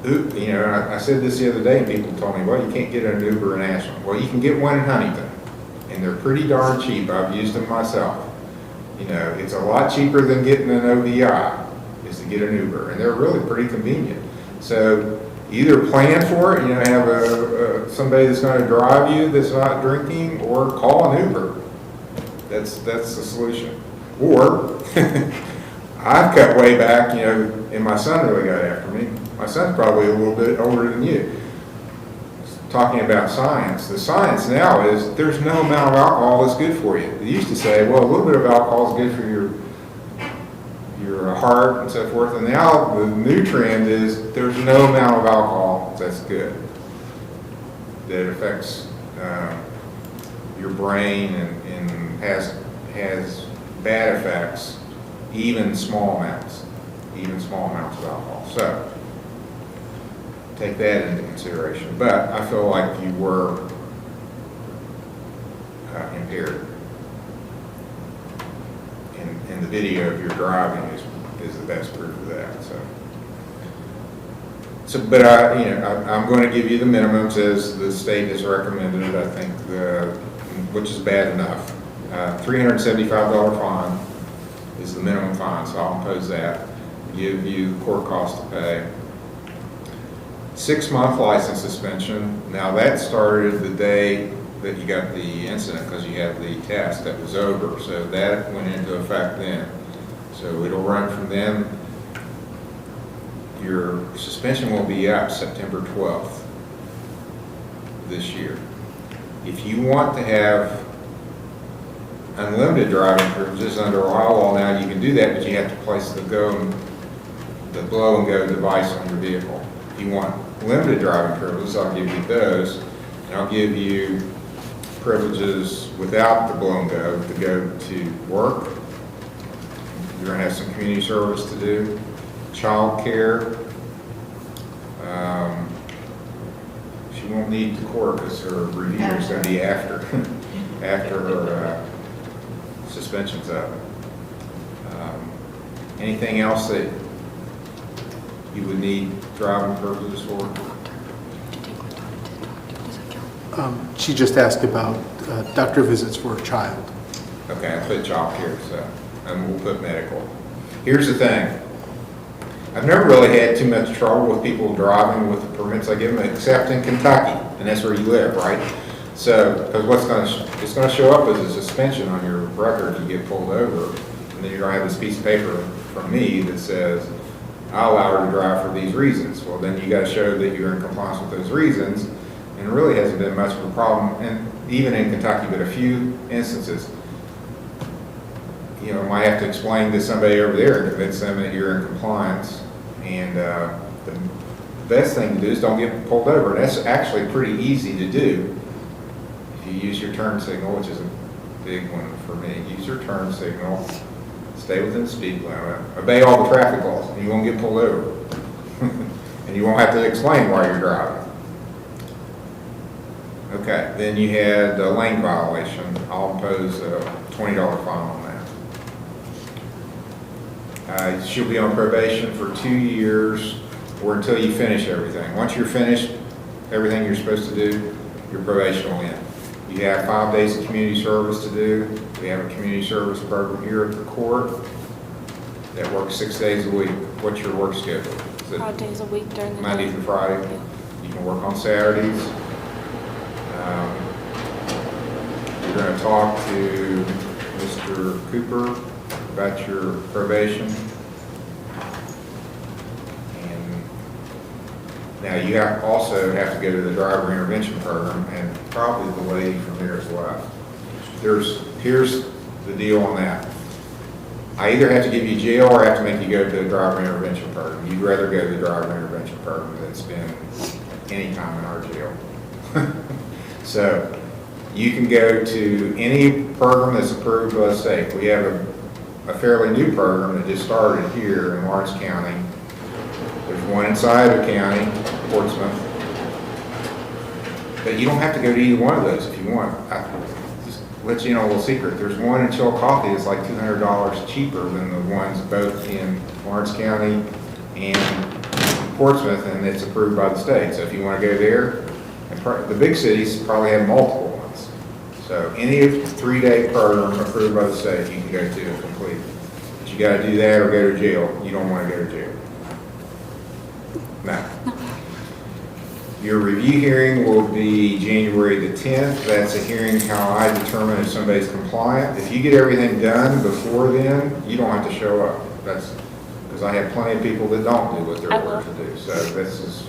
you know, I said this the other day, and people told me, well, you can't get an Uber in Ashland. Well, you can get one in Huntington, and they're pretty darn cheap. I've used them myself. You know, it's a lot cheaper than getting an OVI is to get an Uber, and they're really pretty convenient. So either plan for it, you know, have somebody that's going to drive you that's not drinking, or call an Uber. That's the solution. Or I've cut way back, you know, and my son really got after me. My son's probably a little bit older than you. Talking about science, the science now is there's no amount of alcohol that's good for you. They used to say, well, a little bit of alcohol is good for your your heart and so forth. And now the new trend is there's no amount of alcohol that's good. That affects your brain and has bad effects, even small amounts of alcohol. So take that into consideration. But I feel like you were impaired. And the video of your driving is the best proof of that. But I'm going to give you the minimums as the state has recommended. I think, which is bad enough. $375 fine is the minimum fine, so I'll impose that. Give you the court cost to pay. 6-month license suspension. Now that started the day that you got the incident because you had the test that was over. So that went into effect then. So it'll run from then. Your suspension will be up September 12th this year. If you want to have unlimited driving privileges under Ohio law now, you can do that, but you have to place the blow and go device on your vehicle. If you want limited driving privileges, I'll give you those, and I'll give you privileges without the blow and go to go to work. You're going to have some community service to do, child care. She won't need the court because her review is going to be after her suspension's up. Anything else that you would need driving privileges for? She just asked about doctor visits for a child. Okay, I put child care, so, and we'll put medical. Here's the thing. I've never really had too much trouble with people driving with the permits I give them, except in Kentucky, and that's where you live, right? So, because it's going to show up as a suspension on your record if you get pulled over, and then you're going to have this piece of paper from me that says, I allow her to drive for these reasons. Well, then you got to show that you're in compliance with those reasons, and it really hasn't been much of a problem, and even in Kentucky, but a few instances. Might have to explain to somebody over there and convince them that you're in compliance. And the best thing to do is don't get pulled over. And that's actually pretty easy to do. If you use your turn signal, which is a big one for me, use your turn signal, stay within the speed limit, obey all the traffic laws, and you won't get pulled over. And you won't have to explain why you're driving. Okay, then you had a lane violation. I'll impose a $20 fine on that. She'll be on probation for 2 years or until you finish everything. Once you're finished everything you're supposed to do, your probation will end. You have 5 days of community service to do. We have a community service program here at the court that works 6 days a week. What's your work schedule? Is it 5 days a week during the Monday day? through Friday? You can work on Saturdays. You're going to talk to Mr. Cooper about your probation. And now you also have to go to the driver intervention program, and probably the lady from there as well. Here's the deal on that. I either have to give you jail or I have to make you go to the driver intervention program. You'd rather go to the driver intervention program than spend any time in our jail. So you can go to any program that's approved by the state. We have a fairly new program that just started here in Lawrence County. There's one in Scioto County, Portsmouth. But you don't have to go to either one of those if you want. Just let you know a little secret. There's one in Chillicothe that's like $200 cheaper than the ones both in Lawrence County and Portsmouth, and it's approved by the state. So if you want to go there, and the big cities probably have multiple ones. So any 3-day program approved by the state, you can go to and complete. But you got to do that or go to jail. You don't want to go to jail. Now, your review hearing will be January the 10th. That's a hearing how I determine if somebody's compliant. If you get everything done before then, you don't have to show up. That's because I have plenty of people that don't do what they're supposed to do. So this is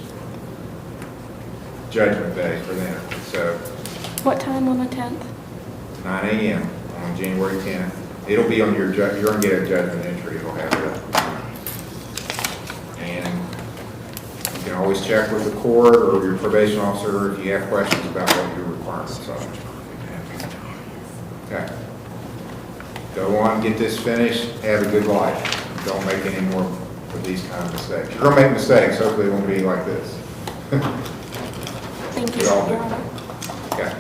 judgment day for them. So What time on the 10th? 9 a.m. on January 10th. It'll be on you're going to get a judgment entry. It'll have it up. always check with the court or your probation officer if you have questions about what your requirements are. Okay. Go on, get this finished, have a good life. Don't make any more of these kind of mistakes. You're gonna make mistakes, hopefully it won't be like this. Thank We you. all do. Okay.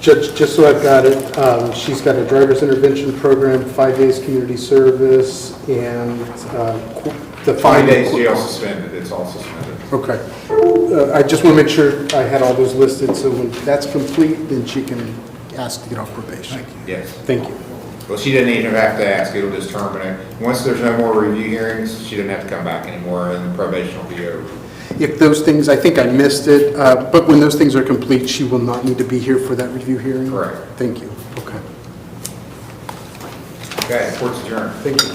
Judge, just so I've got it, she's got a driver's intervention program, 5 days community service, and the 5 days jail suspended, it's all suspended. Okay. I just want to make sure I had all those listed, so when that's complete, then she can ask to get off probation. Yes. Thank you. Well, she doesn't even have to ask, it'll just terminate. Once there's no more review hearings, she doesn't have to come back anymore, and the probation will be over. If those things, I think I missed it, but when those things are complete, she will not need to be here for that review hearing? Correct. Thank you. Okay. Okay, court's adjourned. Thank you.